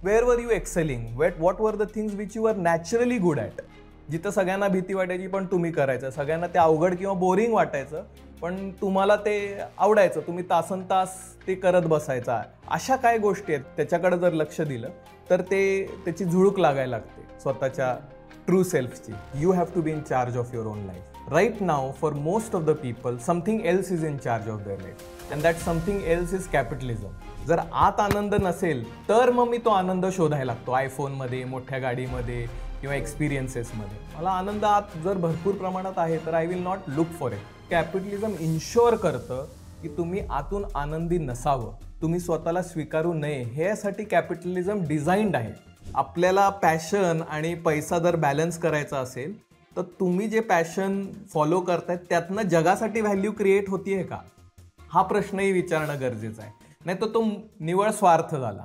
Wear were you excelling, what were the things which you are naturally good at. जिथं सगळ्यांना भीती वाटायची पण तुम्ही करायचं, सगळ्यांना ते अवघड किंवा बोरिंग वाटायचं पण तुम्हाला ते आवडायचं, तुम्ही तासन तास ते करत बसायचा. अशा काय गोष्टी आहेत त्याच्याकडे जर लक्ष दिलं तर त्याची झुळूक लागायला लागते स्वतःच्या ट्रू सेल्फची. You have to be in charge of your own life. Right now for most of the people something else is in charge of their life and that something else is capitalism. जर आत आनंद नसेल तर मग मी तो आनंद शोधायला लागतो आयफोनमध्ये, मोठ्या गाडीमध्ये किंवा एक्सपिरियन्सेसमध्ये. मला आनंद आत जर भरपूर प्रमाणात आहे तर I will not look for it. Capitalism ensure करतं की तुम्ही आतून आनंदी नसावं, तुम्ही स्वतःला स्वीकारू नये. ह्यासाठी कॅपिटलिझम डिझाईन्ड आहे. आपल्याला पॅशन आणि पैसा जर बॅलन्स करायचा असेल तर तुम्ही जे पॅशन फॉलो करतायत त्यातनं जगासाठी व्हॅल्यू क्रिएट होतीये का, हा प्रश्नही विचारणं गरजेचं आहे. नाही तर तो निव्वळ स्वार्थ झाला.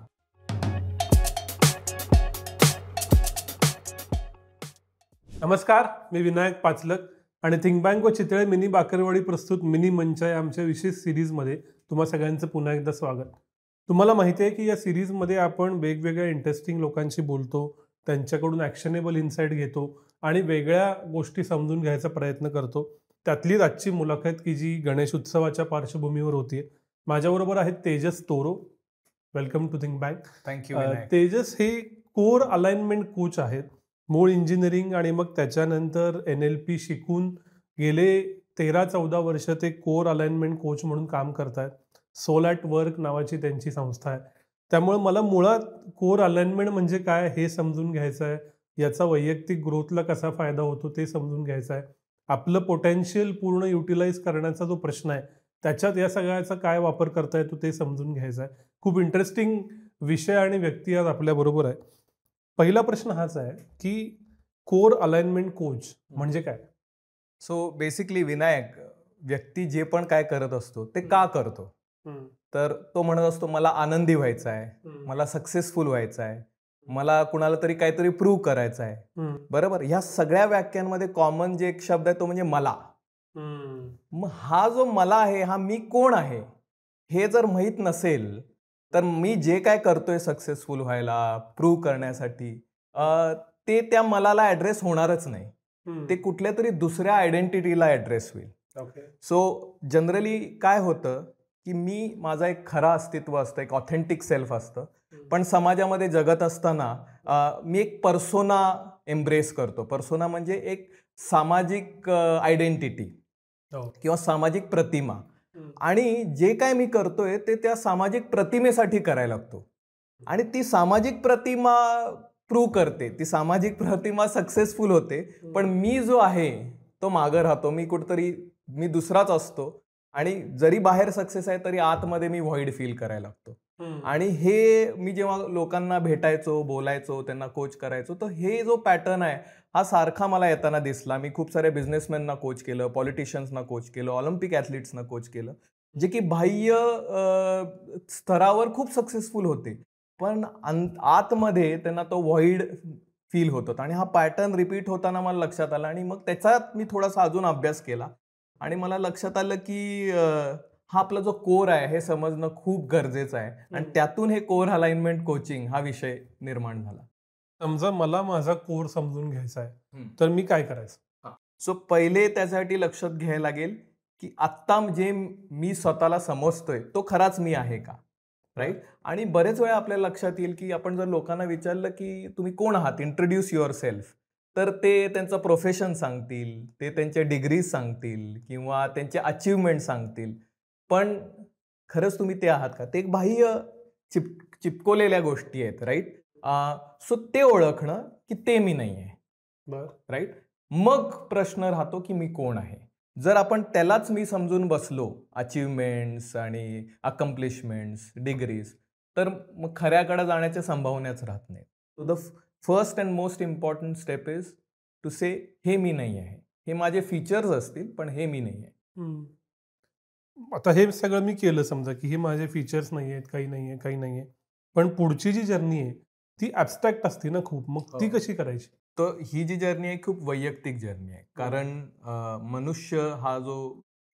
नमस्कार, मी विनायक पाचलक आणि थिंक बँक व चितळे मिनी बाकरवाडी प्रस्तुत मिनी मंच या आमच्या विशेष सिरीजमध्ये तुम्हा सगळ्यांचं पुन्हा एकदा स्वागत. तुम्हाला माहिती आहे की या सिरीजमध्ये आपण वेगवेगळ्या इंटरेस्टिंग लोकांशी बोलतो, त्यांच्याकडून ॲक्शनेबल इन्साईट घेतो आणि वेगळ्या गोष्टी समजून घ्यायचा प्रयत्न करतो. त्यातलीच आजची मुलाखत की जी गणेश उत्सवाच्या पार्श्वभूमीवर होती. माझ्याबरोबर आहेत Tejas Toro. Welcome to think bank. Thank you. Tejas हे कोर अलाइनमेंट कोच आहेत. मूळ इंजिनिअरिंग आणि मग त्याच्यानंतर NLP शिकून गेले 13-14 वर्ष ते कोर अलाइनमेंट कोच म्हणून काम करतात. सोल ॲट वर्क नावाची त्यांची संस्था आहे. त्यामुळे मला मुळात कोर अलाइनमेंट म्हणजे काय हे समजून घ्यायचं आहे, याचा वैयक्तिक ग्रोथला कसा फायदा होतो ते समजून घ्यायचं आहे, आपलं पोटेन्शियल पूर्ण युटिलाइज करण्याचा जो प्रश्न आहे त्याच्यात या सगळ्याचा काय वापर करता येतो ते समजून घ्यायचं आहे. खूप इंटरेस्टिंग विषय आणि व्यक्ती आज आपल्याबरोबर आहे. पहिला प्रश्न हाच आहे की कोर अलाइनमेंट कोच म्हणजे काय? सो बेसिकली विनायक, व्यक्ती जे पण काय करत असतो ते का करतो, तर तो म्हणत असतो मला आनंदी व्हायचा आहे, मला सक्सेसफुल व्हायचं आहे, मला कुणाला तरी काहीतरी प्रूव्ह करायचं आहे. बरोबर. ह्या सगळ्या व्याख्यांमध्ये कॉमन जे एक शब्द आहे तो म्हणजे मला. मग हा जो मला आहे, हा मी कोण आहे हे जर माहीत नसेल तर मी जे काय करतोय सक्सेसफुल व्हायला, प्रूव्ह करण्यासाठी, ते त्या मलाला ॲड्रेस होणारच नाही. ते कुठल्या तरी दुसऱ्या आयडेंटिटीला ॲड्रेस होईल. सो जनरली काय होतं की माझा एक खरा अस्तित्व असतं, एक ऑथेंटिक सेल्फ असतं, पण समाजामध्ये जगत असताना मी एक पर्सोना एम्ब्रेस करतो. पर्सोना म्हणजे एक सामाजिक आयडेंटिटी किंवा सामाजिक प्रतिमा. आणि जे काय मी करतोय ते त्या सामाजिक प्रतिमेसाठी करायला लागतो आणि ती सामाजिक प्रतिमा प्रूव्ह करते, ती सामाजिक प्रतिमा सक्सेसफुल होते, पण मी जो आहे तो मागं राहतो. मी कुठेतरी मी दुसराच असतो आणि जरी बाहेर सक्सेस आहे तरी आतमध्ये मी व्हॉइड फील करायला लागतो. आणि हे मी जेव्हा लोकांना भेटायचो, बोलायचो, त्यांना कोच करायचो, तर हे जो पॅटर्न आहे हा सारखा मला येताना दिसला. मी खूप साऱ्या बिझनेसमॅनना कोच केलं, पॉलिटिशियन्सना कोच केलं, ऑलिम्पिक ॲथलीट्सना कोच केलं, जे की बाह्य स्तरावर खूप सक्सेसफुल होते, पण आतमध्ये त्यांना तो व्हॉइड फील होत होता. आणि हा पॅटर्न रिपीट होताना मला लक्षात आला आणि मग त्याच्यात मी थोडासा अजून अभ्यास केला आणि मला लक्षात आलं की हा आपला जो कोर आहे हे समजणं खूप गरजेचं आहे आणि त्यातून हे कोर अलाइनमेंट कोचिंग हा विषय निर्माण झाला. समजा मला माझा कोर समजून घ्यायचा आहे तर मी काय करायचं? सो पहिले त्यासाठी लक्षात घ्यायला लागेल की आत्ता जे मी स्वतःला समजतोय तो खराच मी आहे का, राईट? आणि बरेच वेळा आपल्याला लक्षात येईल की आपण जर लोकांना विचारलं की तुम्ही कोण आहात, इंट्रोड्यूस युअर सेल्फ, तर ते त्यांचं प्रोफेशन सांगतील, ते त्यांचे डिग्रीज सांगतील किंवा त्यांचे अचीवमेंट सांगतील, पण खरंच तुम्ही ते आहात का? ते एक बाह्य चिपकवलेल्या गोष्टी आहेत, राईट? सो ते ओळखणं की ते मी नाही आहे, राईट? मग प्रश्न राहतो की मी कोण आहे. जर आपण त्यालाच मी समजून बसलो, अचीवमेंट्स आणि अकम्प्लिशमेंट्स, डिग्रीज, तर मग खऱ्याकडे जाण्याच्या संभावनाच राहत नाही. So the first and most important step is to say हे मी नाही आहे. हे माझे फीचर्स असतील पण हे मी नाही आहे. आता हे सगळं मी केलं, समजा की हे माझे फीचर्स नाही आहेत, काही नाही आहे, काही नाही आहे, पण पुढची जी जर्नी आहे ती ॲब्स्ट्रॅक्ट असते ना खूप, मग ती कशी करायची? तर ही जी जर्नी आहे खूप वैयक्तिक जर्नी आहे, कारण मनुष्य हा जो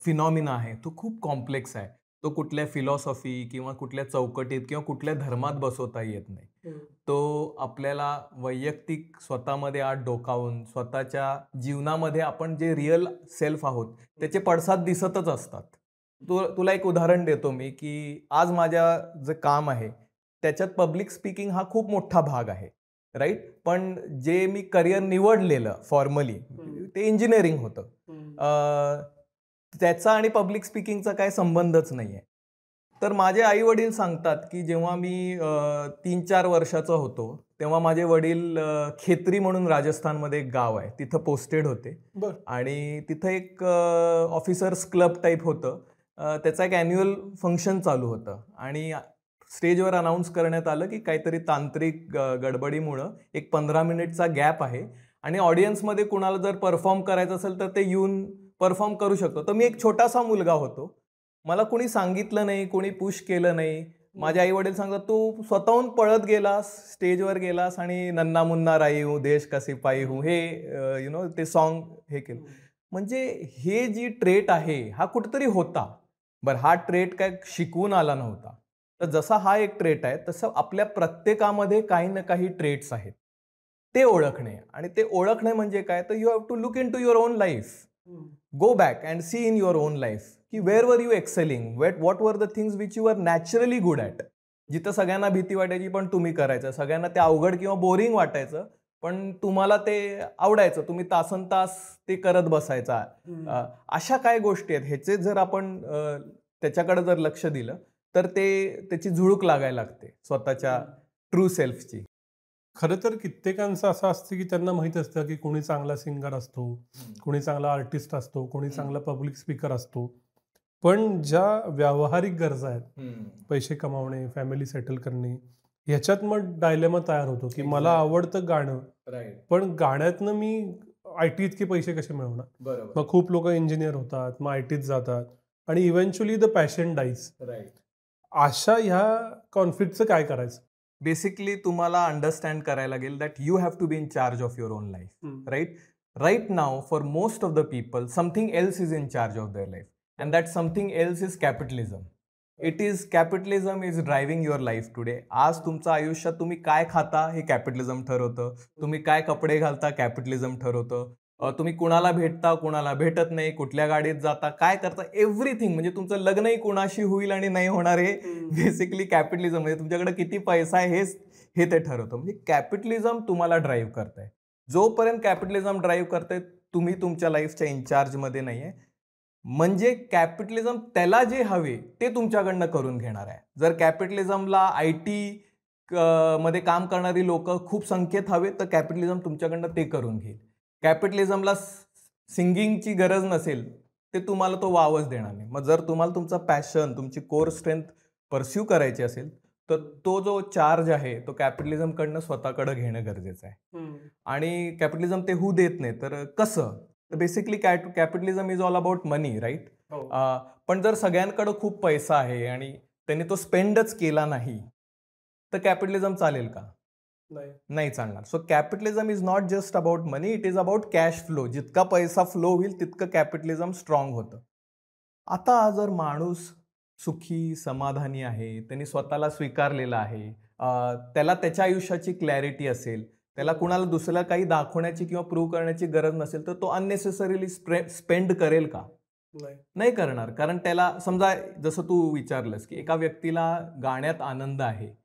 फिनॉमिना आहे तो खूप कॉम्प्लेक्स आहे. तो कुठल्या फिलॉसॉफी किंवा कुठल्या चौकटीत किंवा कुठल्या धर्मात बसवता येत नाही. तो आपल्याला वैयक्तिक स्वतःमध्ये आत डोकावून स्वतःच्या जीवनामध्ये आपण जे रिअल सेल्फ आहोत त्याचे पडसाद दिसतच असतात. तुला एक उदाहरण देतो मी, की आज माझ्या जे काम आहे त्याच्यात पब्लिक स्पीकिंग हा खूप मोठा भाग आहे, राईट. पण जे मी करिअर निवडलेलं फॉर्मली ते इंजिनिअरिंग होतं. त्याचा आणि पब्लिक स्पीकिंगचा काय संबंधच नाही आहे. तर माझे आई वडील सांगतात की जेव्हा मी 3-4 वर्षाचा होतो तेव्हा माझे वडील खेत्री म्हणून राजस्थानमध्ये एक गाव आहे तिथं पोस्टेड होते. आणि तिथं एक ऑफिसर्स क्लब टाईप होतं. त्याचा एक ॲन्युअल फंक्शन चालू होतं आणि स्टेजवर अनाऊन्स करण्यात आलं की काहीतरी तांत्रिक गडबडीमुळं एक 15 मिनिटचा गॅप आहे आणि ऑडियन्समध्ये कुणाला जर परफॉर्म करायचं असेल तर ते येऊन परफॉर्म करू शकतो. तर मी एक छोटासा मुलगा होतो. मला कोणी सांगितलं नाही, कोणी पुश केलं नाही. माझे आई वडील सांगतात तू स्वतःहून पळत गेलास, स्टेजवर गेलास आणि नन्ना मुन्ना राई हूँ देश का सिपाही हूँ हे ते सॉन्ग हे केलं. म्हणजे हे जी ट्रेट आहे हा कुठेतरी होता. बरं, हा ट्रेट काय शिकवून आला नव्हता. तर जसा हा एक ट्रेट आहे तसं आपल्या प्रत्येकामध्ये काही ना काही ट्रेट्स आहेत. ते ओळखणे आणि ते ओळखणे म्हणजे काय, तर you have to look into your own life. Go back and see in your own life की where were you excelling, what were the things which you are naturally good at. जिथं सगळ्यांना भीती वाटायची पण तुम्ही करायचं, सगळ्यांना ते अवघड किंवा बोरिंग वाटायचं पण तुम्हाला ते आवडायचं, तुम्ही तासन तास ते करत बसायचा. अशा काय गोष्टी आहेत ह्याचे जर आपण त्याच्याकडे जर लक्ष दिलं तर त्याची झुळूक लागायला लागते स्वतःच्या ट्रू सेल्फची. खरं तर कित्येकांचं असं असतं की त्यांना माहित असतं की कोणी चांगला सिंगर असतो, कोणी चांगला आर्टिस्ट असतो, कोणी चांगला पब्लिक स्पीकर असतो. पण ज्या व्यावहारिक गरजा आहेत, पैसे कमावणे, फॅमिली सेटल करणे, ह्याच्यात मग डायलेमा तयार होतो की मला आवडतं गाणं, पण गाण्यातनं मी IT इतके पैसे कसे मिळवणार. मग खूप लोक इंजिनियर होतात, मग ITत जातात आणि इव्हेंच्युअली द पॅशन डाईज. अशा ह्या कॉन्फ्लिक्टचं काय करायचं. बेसिकली तुम्हाला अंडरस्टँड करायला लागेल that you have to be in charge of your own life, right. Right now for most of the people something else is in charge of their life and that something else is capitalism. Capitalism is driving your life today. आज तुमच्या आयुष्यात तुम्ही काय खाता हे capitalism ठरवतं, तुम्ही काय कपडे घालता कॅपिटलिझम ठरवतं, तुम्ही कुणाला भेटता कुणाला भेटत नाही, कुठल्या गाडीत जाता, काय करता, एव्हरीथिंग. म्हणजे तुमचं लग्नही कुणाशी होईल आणि नाही होणार हे बेसिकली कॅपिटलिझम, म्हणजे तुमच्याकडे किती पैसा आहे हे ते ठरवतं. म्हणजे कॅपिटलिझम तुम्हाला ड्राईव्ह करतंय. जोपर्यंत कॅपिटलिझम ड्राईव्ह करतंय तुम्ही तुमच्या लाईफच्या इन्चार्जमध्ये नाहीये. म्हणजे कॅपिटलिझम त्याला जे हवे ते तुमच्याकडनं करून घेणार आहे. जर कॅपिटलिझमला IT मध्ये काम करणारी लोक खूप संख्येत हवे तर कॅपिटलिझम तुमच्याकडनं ते करून घेईल. कॅपिटलिझमला सिंगिंगची गरज नसेल ते तुम्हाला तो वावच देणार नाही. मग जर तुम्हाला तुमचा पॅशन, तुमची कोर स्ट्रेंथ परस्यू करायची असेल तर तो जो चार्ज आहे तो कॅपिटलिझमकडनं स्वतःकडे घेणं गरजेचं आहे. आणि कॅपिटलिझम ते होऊ देत नाही तर कसं. तर basically capitalism is all about money, right. पण जर सगळ्यांकडे खूप पैसा आहे आणि त्यांनी तो स्पेंडच केला नाही तर कॅपिटलिझम चालेल का. नाही चालणार. So capitalism is not just about money, it is about cash flow. जितका पैसा फ्लो होईल तितकं कॅपिटलिझम स्ट्रॉंग होतं. आता जर माणूस सुखी समाधानी आहे, त्यांनी स्वतःला स्वीकारलेला आहे, त्याला त्याच्या आयुष्याची क्लॅरिटी असेल, त्याला कुणाला दुसऱ्याला काही दाखवण्याची किंवा प्रूव्ह करण्याची गरज नसेल तर तो अननेसेसरीली स्पेंड करेल का. नाही करणार. कारण त्याला समजा जसं तू विचारलंस की एका व्यक्तीला गाण्यात आनंद आहे,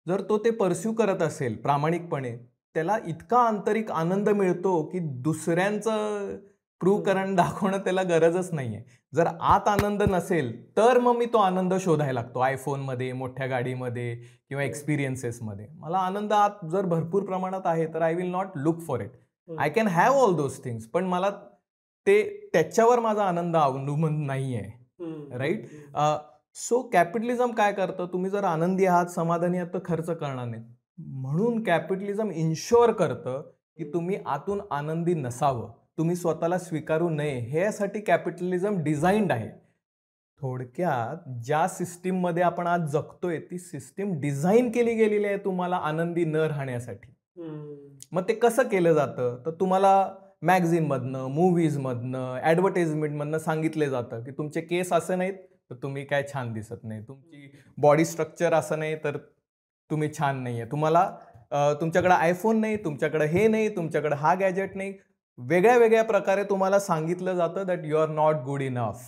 जर तो ते परस्यू करत असेल प्रामाणिकपणे त्याला इतका आंतरिक आनंद मिळतो की दुसऱ्यांचं प्रूव्ह करणं दाखवणं त्याला गरजच नाहीये. जर आत आनंद नसेल तर मग मी तो आनंद शोधायला लागतो आयफोनमध्ये, मोठ्या गाडीमध्ये किंवा एक्सपिरियन्सेसमध्ये. मला आनंद आत जर भरपूर प्रमाणात आहे तर I will not look for it. I can have all those things पण मला त्याच्यावर माझा आनंद अवलंबून नाहीये, राईट. सो कॅपिटलिझम काय करतं, तुम्ही जर आनंदी आहात, समाधानी आहात तर खर्च करणार नाही. म्हणून कॅपिटलिझम इन्शुअर करतं की तुम्ही आतून आनंदी नसावं, तुम्ही स्वतःला स्वीकारू नये. ह्यासाठी कॅपिटलिझम डिझाईन्ड आहे. थोडक्यात ज्या सिस्टीममध्ये आपण आज जगतोय ती सिस्टीम डिझाईन केली गेलेली आहे तुम्हाला आनंदी न राहण्यासाठी. मग ते कसं केलं जातं तर तुम्हाला मॅगझिनमधनं, मूव्हीजमधनं, ॲडव्हर्टाइजमेंटमधनं सांगितले जातं की तुमचे केस असे नाहीत तर तुम्ही काय छान दिसत नाही, तुमची बॉडी स्ट्रक्चर असं नाही तर तुम्ही छान नाहीये, तुम्हाला तुमच्याकडे आयफोन नाही, तुमच्याकडे हे नाही, तुमच्याकडे हा गॅजेट नाही, वेगळ्या वेगळ्या प्रकारे तुम्हाला सांगितलं जातं that you are not good enough.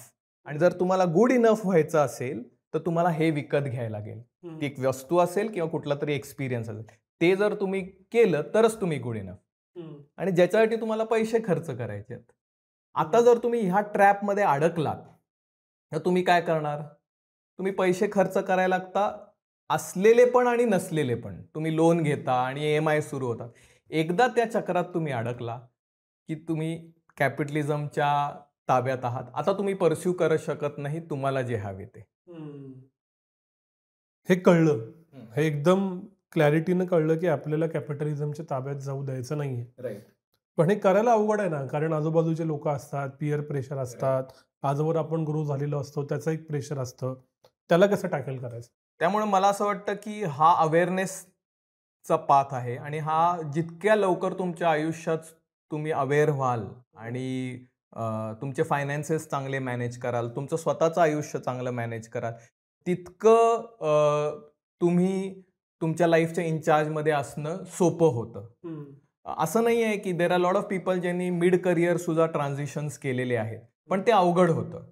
आणि जर तुम्हाला गुड इनफ व्हायचं असेल तर तुम्हाला हे विकत घ्यायला लागेल, ती एक वस्तू असेल किंवा कुठला तरी एक्सपिरियन्स असेल, ते जर तुम्ही केलं तरच तुम्ही गुड इनफ. आणि ज्याच्यासाठी तुम्हाला पैसे खर्च करायचे आहेत. आता जर तुम्ही ह्या ट्रॅपमध्ये अडकलात तर तुम्ही काय करणार? तुम्ही पैसे खर्च करायला लागता, असलेले पण आणि नसलेले पण. तुम्ही लोन घेता आणि EMI सुरू होतात. एकदा त्या चक्रात तुम्ही अडकला की तुम्ही कॅपिटलिझमच्या ताब्यात आहात. आता तुम्ही परस्यू करू शकत नाही तुम्हाला जे हवे ते. हे कळलं, हे एकदम क्लॅरिटीनं कळलं की आपल्याला कॅपिटलिझमच्या ताब्यात जाऊ द्यायचं नाहीये. राईट. पण हे करायला अवघड आहे ना, कारण आजूबाजूचे लोक असतात, पिअर प्रेशर असतात, आजवर आपण ग्रो झालेलो असतो त्याचं एक प्रेशर असतं, त्याला कसं टॅकल करायचं? त्यामुळे मला असं वाटतं की हा अवेअरनेसचा पाथ आहे आणि हा जितक्या लवकर तुमच्या आयुष्यात तुम्ही अवेअर व्हाल आणि तुमचे फायनान्सेस चांगले मॅनेज कराल, तुमचं स्वतःचं आयुष्य चांगलं मॅनेज कराल, तितकं तुम्ही तुमच्या लाईफच्या इन्चार्जमध्ये असणं सोपं होतं. असं नाही आहे की देर आर लॉट ऑफ पीपल ज्यांनी मिड करिअर सुद्धा ट्रान्झिशन्स केलेले आहेत, पण ते अवघड होतं.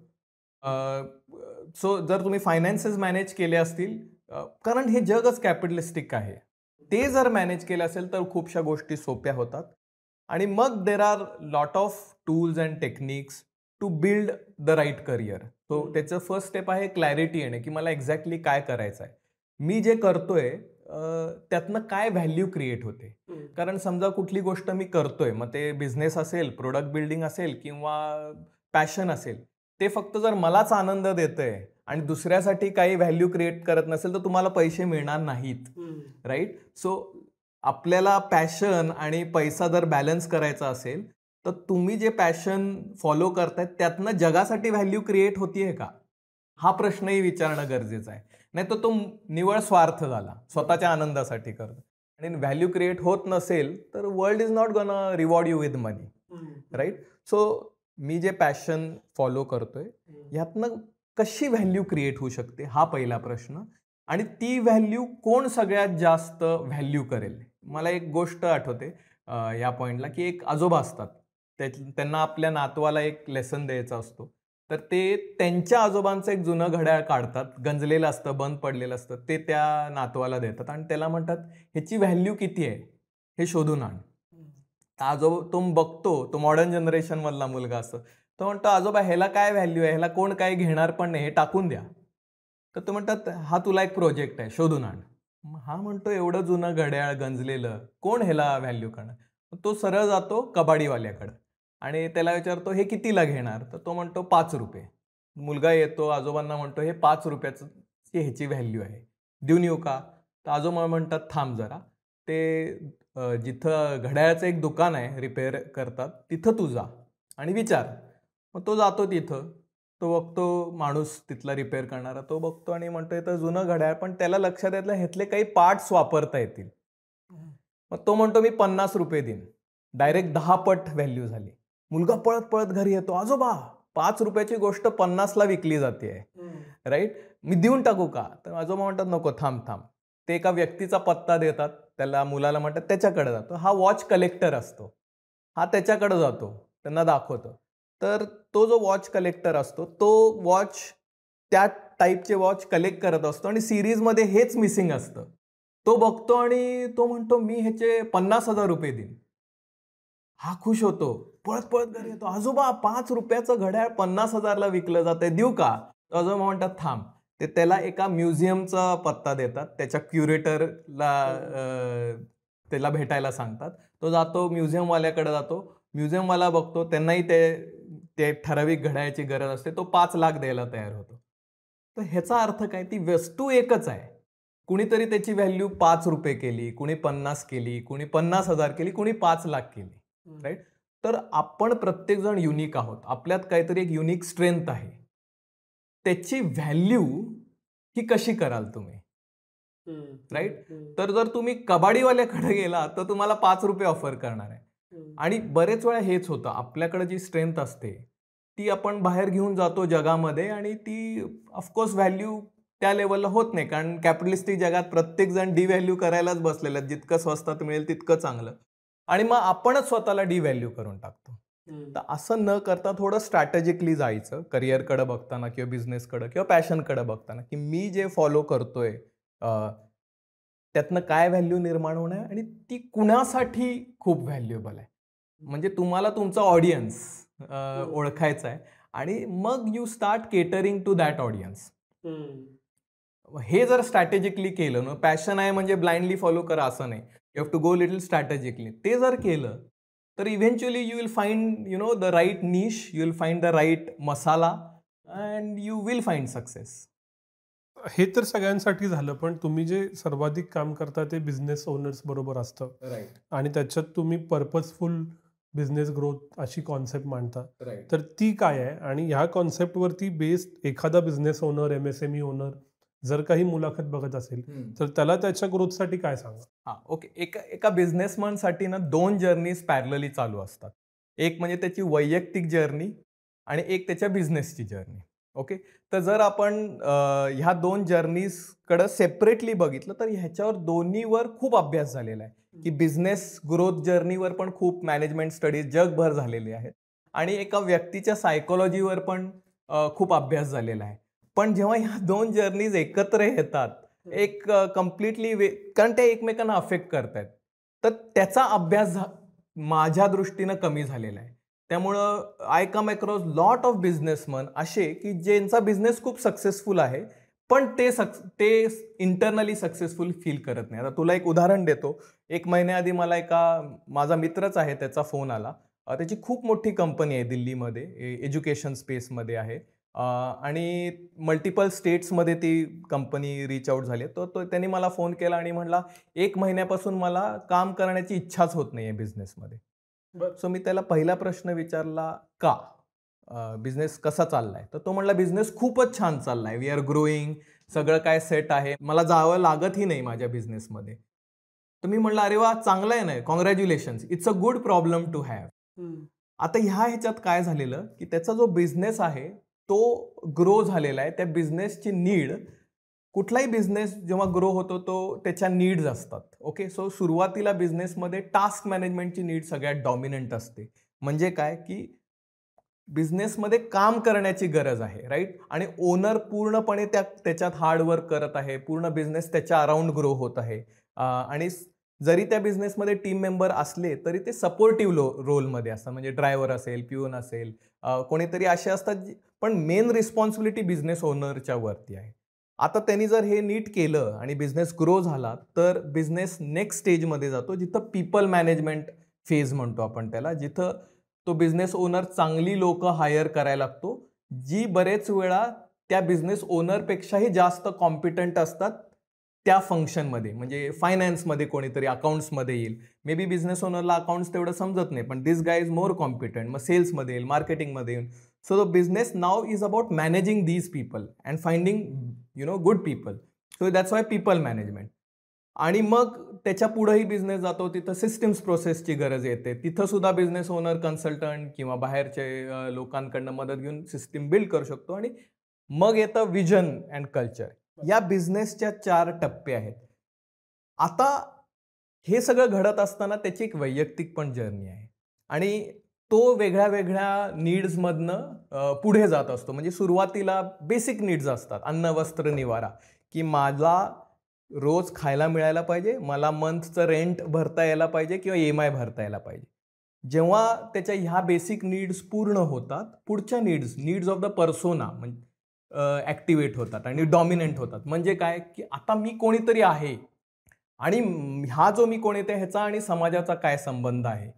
सो जर तुम्ही फायनान्सेस मॅनेज केले असतील, कारण हे जगच कॅपिटलिस्टिक आहे, ते जर मॅनेज केले असेल तर खूपशा गोष्टी सोप्या होतात. आणि मग there are lot of tools and techniques to build the right career. So त्याचं फर्स्ट स्टेप आहे क्लॅरिटी येणे की मला एक्झॅक्टली काय करायचं आहे, मी जे करतोय त्यातनं काय व्हॅल्यू क्रिएट होते. कारण समजा कुठली गोष्ट मी करतोय, मग ते बिझनेस असेल, प्रोडक्ट बिल्डिंग असेल किंवा पॅशन असेल, ते फक्त जर मलाच आनंद देतंय आणि दुसऱ्यासाठी काही व्हॅल्यू क्रिएट करत नसेल तर तुम्हाला पैसे मिळणार नाहीत. राईट. सो आपल्याला पॅशन आणि पैसा जर बॅलन्स करायचा असेल तर तुम्ही जे पॅशन फॉलो करतायत त्यातनं जगासाठी व्हॅल्यू क्रिएट होतीये का, हा प्रश्नही विचारणं गरजेचं आहे. नाही तर तो निव्वळ स्वार्थ झाला, स्वतःच्या आनंदासाठी करतो. आणि व्हॅल्यू क्रिएट होत नसेल तर world is not gonna reward you with money. Right. So मी जे पॅशन फॉलो करतोय ह्यातनं कशी व्हॅल्यू क्रिएट होऊ शकते हा पहिला प्रश्न. आणि ती व्हॅल्यू कोण सगळ्यात जास्त व्हॅल्यू करेल. मला एक गोष्ट आठवते या पॉइंटला की एक आजोबा असतात, त्यांना आपल्या नातवाला एक लेसन द्यायचा असतो, तर ते त्यांच्या आजोबांचं एक जुनं घड्याळ काढतात, गंजलेलं असतं, बंद पडलेलं असतं, ते त्या नातवाला देतात आणि त्याला म्हणतात ह्याची व्हॅल्यू किती आहे हे शोधून आण. आजोबा तो बघतो, तो मॉडर्न जनरेशन मधला मुलगा असतो, तो म्हणतो आजोबा ह्याला काय व्हॅल्यू आहे, ह्याला कोण काय घेणार पण नाही, हे टाकून द्या. तर तो म्हणतात हा तुला एक प्रोजेक्ट आहे, शोधून आण. हा म्हणतो एवढं जुनं घड्याळ गंजलेलं कोण ह्याला व्हॅल्यू करणार. तो सरळ जातो कबाडीवाल्याकडे आणि त्याला विचारतो हे कितीला घेणार, तर तो म्हणतो 5 रुपये. मुलगा येतो, आजोबांना म्हणतो हे 5 रुपयाचं ह्याची व्हॅल्यू आहे, देऊन येऊ का. तर आजोबा म्हणतात थांब जरा, ते जिथं घड्याळाचं एक दुकान आहे रिपेअर करतात तिथं तू जा आणि विचार. मग तो जातो तिथं, तो बघतो माणूस तिथला रिपेअर करणारा, तो बघतो आणि म्हणतो तर जुनं घड्याळ, पण त्याला लक्षात येतलं ह्यातले काही पार्ट्स वापरता येतील. मग तो म्हणतो मी 50 रुपये देईन. डायरेक्ट 10 पट व्हॅल्यू झाली. मुलगा पळत पळत घरी येतो, आजोबा 5 रुपयाची गोष्ट 50ला विकली जाते. राईट. मी देऊन टाकू का. तर आजोबा म्हणतात नको, थांब थांब. ते एका व्यक्तीचा पत्ता देतात, त्याला मुलाला म्हणतात त्याच्याकडे जातो. हा वॉच कलेक्टर असतो, हा त्याच्याकडे जातो, त्यांना दाखवतो. तर तो जो वॉच कलेक्टर असतो तो वॉच त्या टाईपचे वॉच कलेक्ट करत असतो आणि सिरीजमध्ये हेच मिसिंग असतं. तो बघतो आणि तो म्हणतो मी ह्याचे 50,000 रुपये देईन. हा खुश होतो, पळत पळत घरी येतो, आजोबा 5 रुपयाचं घड्याळ 50,000ला विकलं जातंय, देऊ का. आजोबा म्हणतात थांब. ते त्याला एका म्युझियमचा पत्ता देतात, त्याच्या क्युरेटरला त्याला भेटायला सांगतात. तो जातो म्युझियमवाल्याकडे जातो, म्युझियमवाला बघतो, त्यांनाही ते ठराविक घड्याळाची गरज असते, तो 5 लाख द्यायला तयार होतो. तर ह्याचा अर्थ काय, ती वस्तू एकच आहे, कुणीतरी त्याची व्हॅल्यू 5 रुपये केली, कुणी 50 केली, कुणी 50,000 केली, कुणी 5 लाख केली. राईट. तर आपण प्रत्येक जण युनिक आहोत, आपल्यात काहीतरी एक युनिक स्ट्रेंथ आहे, त्याची व्हॅल्यू ही कशी कराल तुम्ही. राईट. तर जर तुम्ही कबाडीवाल्याकडे गेला तर तुम्हाला 5 रुपये ऑफर करणार आहे. आणि बरेच वेळा हेच होतं, आपल्याकडे जी स्ट्रेंथ असते ती आपण बाहेर घेऊन जातो जगामध्ये आणि ती ऑफकोर्स व्हॅल्यू त्या लेवलला होत नाही, कारण कॅपिटलिस्टिक जगात प्रत्येक जण डिव्हॅल्यू करायलाच बसलेलं आहे. जितकं स्वस्तात मिळेल तितकं चांगलं, आणि मग आपणच स्वतःला डिव्हॅल्यू करून टाकतो. तर असं न करता थोडं स्ट्रॅटेजिकली जायचं करिअरकडे बघताना किंवा बिझनेसकडे किंवा पॅशनकडे बघताना, की मी जे फॉलो करतोय त्यातनं काय व्हॅल्यू निर्माण होणार आहे आणि ती कुणासाठी खूप व्हॅल्युएबल आहे. म्हणजे तुम्हाला तुमचा ऑडियन्स ओळखायचा आहे आणि मग you start catering to that audience. हे जर स्ट्रॅटेजिकली केलं ना, पॅशन आहे म्हणजे ब्लाइंडली फॉलो करा असं नाही, you have to go little strategically. ते जर केलं तर eventually you will find the right niche, you will find the right masala and you will find success. हे तर सगळ्यांसाठी झालं, पण तुम्ही जे सर्वाधिक काम करता ते बिझनेस ओनर्स बरोबर असतं, राईट. आणि त्याच्यात तुम्ही पर्पजफुल बिझनेस ग्रोथ अशी कॉन्सेप्ट मांडता. राईट. तर ती काय आहे, आणि ह्या कॉन्सेप्टवरती बेस्ड एखादा बिझनेस ओनर, MSME ओनर जर काही मुलाखत बघत असेल तर त्याला त्याच्या ग्रोथसाठी काय सांगा? हा, ओके. एका बिझनेसमॅनसाठी ना 2 जर्नीज पॅरलली चालू असतात. एक म्हणजे त्याची वैयक्तिक जर्नी आणि एक त्याच्या बिझनेसची जर्नी. ओके. तर जर आपण ह्या 2 जर्नीजकडे सेपरेटली बघितलं तर ह्याच्यावर दोन्हीवर खूप अभ्यास झालेला आहे, की बिझनेस ग्रोथ जर्नीवर पण खूप मॅनेजमेंट स्टडीज जगभर झालेले आहेत आणि एका व्यक्तीच्या सायकोलॉजीवर पण खूप अभ्यास झालेला आहे. पण जेव्हा ह्या 2 जर्नीज एकत्र येतात, एक कम्प्लिटली कारण ते एकमेकांना अफेक्ट करतायत, तर त्याचा अभ्यास माझ्या दृष्टीनं कमी झालेला आहे. त्यामुळं I come across lot of businessman असे की ज्यांचा बिझनेस खूप सक्सेसफुल आहे, पण ते इंटरनली सक्सेसफुल फील करत नाही. आता तुला एक उदाहरण देतो. 1 महिन्याआधी मला माझा मित्रच आहे, त्याचा फोन आला. त्याची खूप मोठी कंपनी आहे दिल्लीमध्ये, एज्युकेशन स्पेसमध्ये आहे आणि मल्टिपल स्टेट्समध्ये ती कंपनी रीच आउट झाली. तो त्यांनी मला फोन केला आणि म्हणला 1 महिन्यापासून मला काम करण्याची इच्छाच होत नाही आहे बिझनेसमध्ये. सो मी त्याला पहिला प्रश्न विचारला, का? बिझनेस कसा चाललाय? तर तो म्हणला बिझनेस खूपच छान चाललाय, वी आर ग्रोईंग, सगळं काय सेट आहे, मला जावं लागतही नाही माझ्या बिझनेसमध्ये. तर मी म्हणलं अरे वा, चांगलं आहे ना, congratulations, it's a good problem to have. आता ह्याच्यात काय झालेलं की त्याचा जो बिझनेस आहे तो ग्रो झालेला आहे. त्या बिझनेसची नीड, कुठलाही बिझनेस जेव्हा ग्रो होतो तो त्याच्या नीड्स असतात. ओके. सो सुरुवातीला बिझनेसमध्ये टास्क मॅनेजमेंटची नीड सगळ्यात डॉमिनंट असते. म्हणजे काय की बिझनेसमध्ये काम करण्याची गरज आहे, राईट, आणि ओनर पूर्णपणे त्याच्यात हार्डवर्क करत आहे, पूर्ण बिझनेस त्याच्या अराउंड ग्रो होत आहे आणि जरी त्या बिझनेसमध्ये टीम मेंबर असले तरी ते सपोर्टिव्ह रोलमध्ये असतात. म्हणजे ड्रायव्हर असेल, प्यून असेल, कोणीतरी असे असतात, पण मेन रिस्पॉन्सिबिलिटी बिझनेस ओनरच्या वरती आहे. आता त्यांनी जर हे नीट केलं आणि बिझनेस ग्रो झाला तर बिझनेस नेक्स्ट स्टेजमध्ये जातो, जिथं पीपल मॅनेजमेंट फेज म्हणतो आपण त्याला, जिथं तो बिझनेस ओनर चांगली लोक हायर करायला लागतो, जी बरेच वेळा त्या बिझनेस ओनरपेक्षाही जास्त कॉम्पिटंट असतात त्या फंक्शनमध्ये. म्हणजे फायनान्समध्ये कोणीतरी अकाउंट्समध्ये येईल, मे बी बिझनेस ओनरला अकाउंट्स तेवढं समजत नाही, पण this guy is more competent, मग सेल्समध्ये येईल, मार्केटिंगमध्ये येईल. So the business now is about managing these people and finding good people. So that's why people management. आणि मग त्याच्या पुढेही बिझनेस जातो, तिथं सिस्टम्स प्रोसेसची गरज येते, तिथं सुद्धा बिझनेस ओनर कन्सल्टंट किंवा बाहेरचे लोकांकडनं मदत घेऊन सिस्टीम बिल्ड करू शकतो. आणि मग येतं विजन अँड कल्चर. या बिझनेसच्या 4 टप्पे आहेत. आता हे सगळं घडत असताना त्याची एक वैयक्तिक पण जर्नी आहे आणि तो वेगळ्या वेगळ्या नीड्समधनं पुढे जात असतो. म्हणजे सुरुवातीला बेसिक नीड्स असतात, अन्न, वस्त्र, निवारा, की मला रोज खायला मिळायला पाहिजे, मला मंथचं रेंट भरता यायला पाहिजे किंवा EMI भरता यायला पाहिजे. जेव्हा त्याच्या ह्या बेसिक नीड्स पूर्ण होतात, पुढच्या नीड्स ऑफ द पर्सोना म्हणजे ॲक्टिवेट होतात आणि डॉमिनंट होतात. म्हणजे काय की आता मी कोणीतरी आहे आणि हा जो मी कोण येते ह्याचा आणि समाजाचा काय संबंध आहे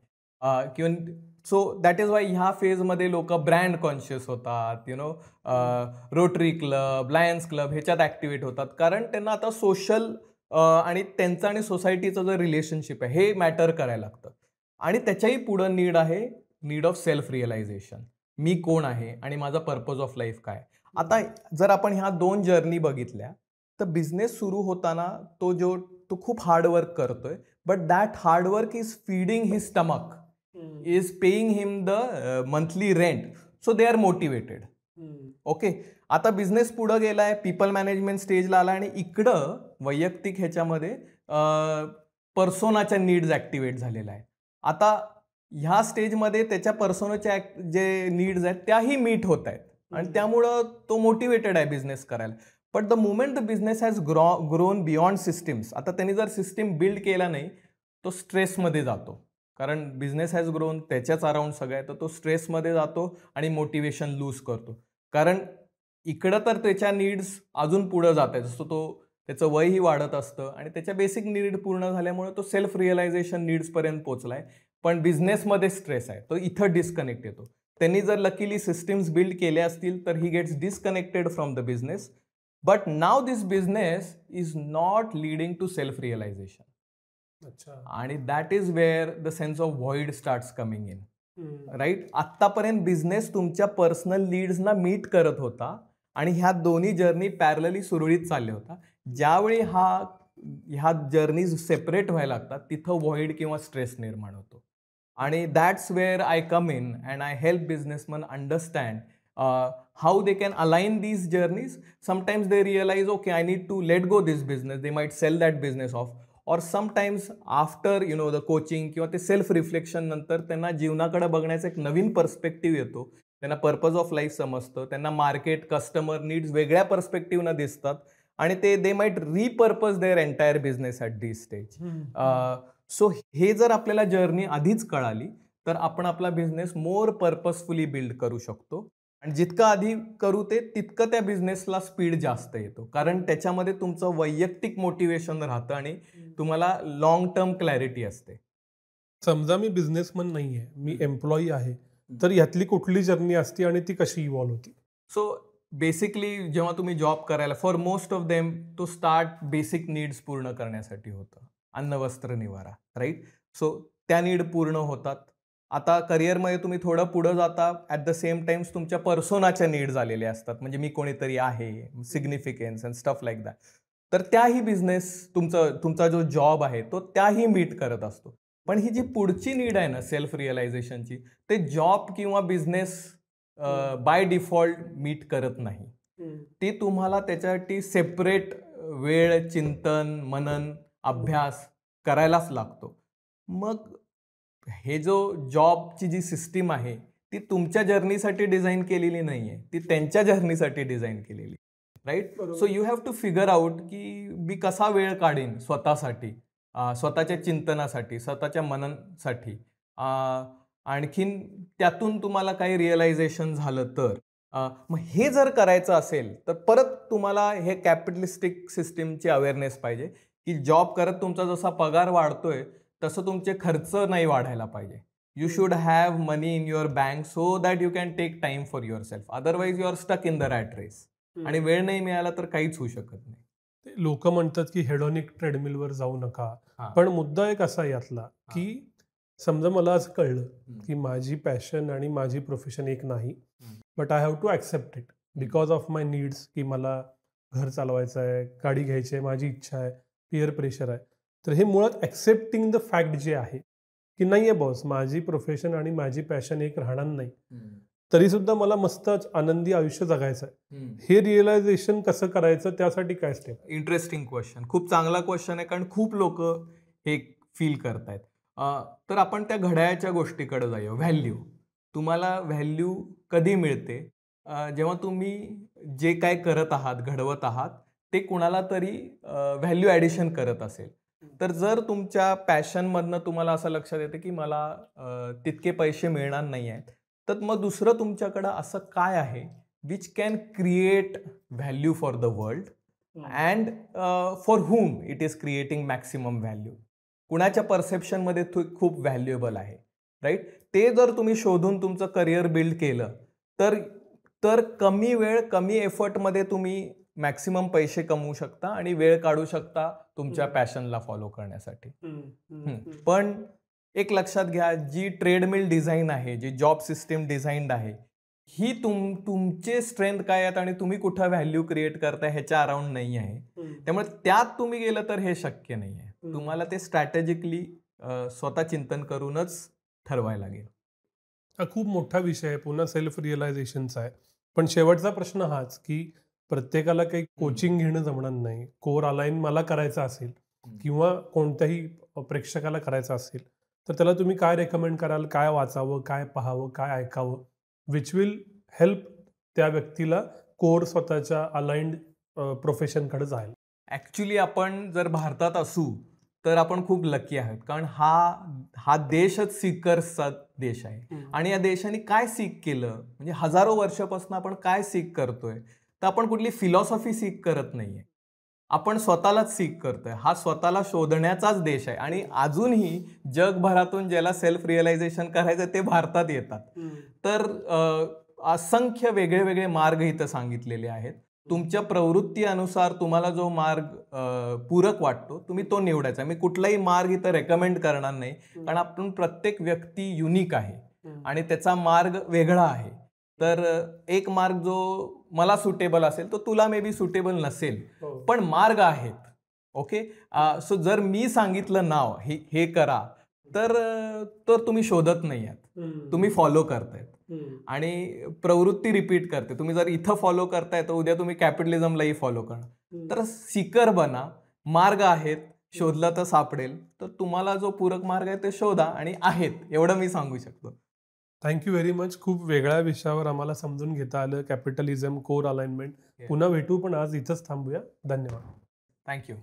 किंवा सो दॅट इज वाय ह्या फेजमध्ये लोक ब्रँड कॉन्शियस होतात, रोटरी क्लब, लायन्स क्लब ह्याच्यात ॲक्टिवेट होतात, कारण त्यांना आता सोशल आणि त्यांचं आणि सोसायटीचं जे रिलेशनशिप आहे हे मॅटर करायला लागतं. आणि त्याच्याही पुढं नीड आहे, नीड ऑफ सेल्फ रिअलायझेशन. मी कोण आहे आणि माझा पर्पज ऑफ लाईफ काय. आता जर आपण ह्या 2 जर्नी बघितल्या तर बिझनेस सुरू होताना तो खूप हार्डवर्क करतोय, but that hard work is feeding his stomach, is paying him the monthly rent. So they are motivated. Okay, आता बिझनेस पुढे गेलाय, पीपल मॅनेजमेंट स्टेजला आला आणि इकडं वैयक्तिक ह्याच्यामध्ये पर्सोनाच्या नीड्स ऍक्टिव्हेट झालेल्या आहे. आता ह्या स्टेजमध्ये त्याच्या पर्सोनाच्या जे नीड्स आहेत त्याही मीट होत आहेत आणि त्यामुळं तो मोटिवेटेड आहे बिझनेस करायला. But the moment the business has grown beyond systems, आता त्यांनी जर सिस्टीम बिल्ड केला नाही तो स्ट्रेसमध्ये जातो, कारण बिझनेस हॅज ग्रोन त्याच्याच अराउंड सगळं आहे, तर तो स्ट्रेसमध्ये जातो आणि मोटिवेशन लूज करतो. कारण इकडं तर त्याच्या नीड्स अजून पुढं जात आहेत, जसं तो त्याचं वयही वाढत असतं आणि त्याच्या बेसिक नीड पूर्ण झाल्यामुळे तो सेल्फ रिअलायझेशन नीड्सपर्यंत पोहोचलाय. पण बिझनेसमध्ये स्ट्रेस आहे, तो इथं डिस्कनेक्ट येतो. त्यांनी जर लकीली सिस्टीम्स बिल्ड केल्या असतील तर he gets disconnected from the business. But now this business is not leading to self realisation. आणि that is where the sense of void starts coming in. Right, आत्तापर्यंत business तुमच्या personal नीड्सना meet करत होता आणि ह्या दोन्ही जर्नी पॅरलली सुरळीत चालल्या होता. ज्यावेळी ह्या जर्नीज सेपरेट व्हायला लागतात तिथं व्हॉइड किंवा स्ट्रेस निर्माण होतो. आणि that's where I come in and I help businessman understand how they can align these journeys. Sometimes they realise okay I need to let go this business, they might sell that business off. और sometimes after the coaching किंवा ते self reflection नंतर त्यांना जीवनाकडे बघण्याचा एक नवीन perspective येतो, त्यांना purpose of life समजतं, त्यांना मार्केट कस्टमर नीड्स वेगळ्या पर्स्पेक्टिव्हनं दिसतात आणि they might repurpose their entire business at this stage. So हे जर आपल्याला जर्नी आधीच कळाली तर आपण आपला बिझनेस मोर पर्पजफुली बिल्ड करू शकतो. आणि जितकं आधी करू ते तितकं त्या बिझनेसला स्पीड जास्त येतो, कारण त्याच्यामध्ये तुमचं वैयक्तिक मोटिवेशन राहतं आणि तुम्हाला लॉंग टर्म क्लॅरिटी असते. समजा मी बिझनेसमन नाही आहे, मी एम्प्लॉई आहे, तर यातली कुठली जर्नी असते आणि ती कशी इव्हॉल्व होती? सो बेसिकली जेव्हा तुम्ही जॉब करायला, फॉर मोस्ट ऑफ देम तो स्टार्ट बेसिक नीड्स पूर्ण करण्यासाठी होतं, अन्न वस्त्र निवारा, राईट. सो त्या नीड पूर्ण होतात. आता करिअरमध्ये तुम्ही थोडं पुढं जाता, ॲट द सेम टाइम्स तुमच्या पर्सोनाच्या नीड्स आलेल्या असतात, म्हणजे मी कोणीतरी आहे, significance and stuff like that. तर त्याही बिझनेस तुमचा जो जॉब आहे तो त्याही मीट करत असतो. पण ही जी पुढची नीड आहे ना सेल्फ रिअलायझेशनची, ते जॉब किंवा बिझनेस बाय डिफॉल्ट मीट करत नाही. ती तुम्हाला त्याच्यासाठी सेपरेट वेळ, चिंतन, मनन, अभ्यास करायलाच लागतो. मग हे जो जॉबची जी सिस्टीम आहे ती तुमच्या जर्नीसाठी डिझाईन केलेली नाही आहे, ती त्यांच्या जर्नीसाठी डिझाईन केलेली, right. So you have to figure out की मी कसा वेळ काढीन स्वतःसाठी, स्वतःच्या चिंतनासाठी, स्वतःच्या मननसाठी. आणखीन त्यातून तुम्हाला काही रिअलायझेशन झालं तर मग हे जर करायचं असेल तर परत तुम्हाला हे कॅपिटलिस्टिक सिस्टीमची अवेअरनेस पाहिजे की जॉब करत तुमचा जसा पगार वाढतोय तसं तुमचे खर्च नाही वाढायला पाहिजे. You should have money in your bank so that you can take time for yourself. Otherwise you are stuck in the rat race आणि वेळ नाही मिळाला तर काहीच होऊ शकत नाही. लोक म्हणतात की हेडॉनिक ट्रेडमिलवर जाऊ नका, पण मुद्दा एक असा यातला की समजा मला असं कळलं की माझी पॅशन आणि माझी प्रोफेशन एक नाही, but I have to accept it because of my needs, की मला घर चालवायचं आहे, गाडी घ्यायची आहे, माझी इच्छा आहे, पिअर प्रेशर आहे. तर हे मुळात ॲक्सेप्टिंग द फॅक्ट जे आहे की नाही आहे बॉस, माझी प्रोफेशन आणि माझी पॅशन एक राहणार नाही, तरी सुद्धा मला मस्तच आनंदी आयुष्य जगायचं आहे, हे रिअलायझेशन कसं करायचं, त्यासाठी काय स्टेप? इंटरेस्टिंग क्वेश्चन, खूप चांगला क्वेश्चन आहे, कारण खूप लोक हे फील करतायत. तर आपण त्या घड्याळाच्या गोष्टीकडे जाऊया. व्हॅल्यू, तुम्हाला व्हॅल्यू कधी मिळते? जेव्हा तुम्ही जे काय करत आहात, घडवत आहात, ते कुणाला तरी व्हॅल्यू ॲडिशन करत असेल. तर जर तुमच्या पॅशनमधनं तुम्हाला असं लक्षात येतं की मला तितके पैसे मिळणार नाही आहेत, तर मग दुसरं तुमच्याकडं असं काय आहे which can create value for the world and for hmm it is creating maximum value. कुणाच्या परसेप्शनमध्ये खूप व्हॅल्युएबल आहे, राईट. ते जर तुम्ही शोधून तुमचं करिअर बिल्ड केलं तर कमी वेळ कमी एफर्टमध्ये तुम्ही मॅक्सिमम पैसे कमवू शकता आणि वेळ काढू शकता तुमच्या पॅशनला फॉलो करण्यासाठी. पण एक लक्षात घ्या, जी ट्रेडमिल डिझाईन आहे, जी जॉब सिस्टीम डिझाईन्ड आहे, ही तुमचे स्ट्रेंथ काय आहेत आणि तुम्ही कुठं व्हॅल्यू क्रिएट करताय ह्याच्या अराउंड नाही आहे. त्यामुळे त्यात तुम्ही गेलं तर हे शक्य नाही आहे. तुम्हाला ते स्ट्रॅटेजिकली स्वतः चिंतन करूनच ठरवायला लागेल. हा खूप मोठा विषय आहे, पुन्हा सेल्फ रिअलायझेशनचा आहे. पण शेवटचा प्रश्न हाच, की प्रत्येकाला काही कोचिंग घेणं जमणार नाही. कोर अलाइन मला करायचं असेल किंवा कोणत्याही प्रेक्षकाला करायचं असेल, तर त्याला तुम्ही काय रेकमेंड कराल? काय वाचावं, काय पाहावं, काय ऐकावं, विच विल हेल्प त्या व्यक्तीला कोर स्वतःच्या अलाइन्ड प्रोफेशनकडे जायला? ॲक्च्युली आपण जर भारतात असू तर आपण खूप लकी आहोत, कारण हा देशच सीकर्सचा देश आहे. आणि या देशाने काय सीक केलं, म्हणजे हजारो वर्षापासून आपण काय सीक करतोय, तर आपण कुठली फिलॉसॉफी सीक करत नाहीये, आपण स्वतःलाच सीक करतोय. हा स्वतःला शोधण्याचाच देश आहे. आणि अजूनही जगभरातून ज्याला सेल्फ रिअलायझेशन करायचं ते भारतात येतात. तर असंख्य वेगळे वेगळे मार्ग इथं सांगितलेले आहेत. तुमच्या प्रवृत्तीनुसार तुम्हाला जो मार्ग पूरक वाटतो तुम्ही तो निवडायचा. मी कुठलाही मार्ग इथं रेकमेंड करणार नाही, कारण आपण प्रत्येक व्यक्ती युनिक आहे आणि त्याचा मार्ग वेगळा आहे. तर एक मार्ग जो मला सुटेबल असेल तो तुला मे बी सुटेबल नसेल, पण मार्ग आहेत. ओके. सो जर मी सांगितलं नाव हे करा, तर तुम्ही शोधत नाही आहात, तुम्ही फॉलो करतायत. आणि प्रवृत्ती रिपीट करते. तुम्ही जर इथं फॉलो करताय तर उद्या तुम्ही कॅपिटलिझमलाही फॉलो करणार. तर सीकर बना, मार्ग आहेत, शोधला तर सापडेल. तर तुम्हाला जो पूरक मार्ग आहे ते शोधा, आणि आहेत एवढं मी सांगू शकतो. Thank you very much. खूप वेगळ्या विषयावर आम्हाला समजून घेता आलं, कॅपिटलिझम, कोर अलाइनमेंट. पुन्हा भेटू, पण आज इथंच थांबूया. धन्यवाद. थँक्यू.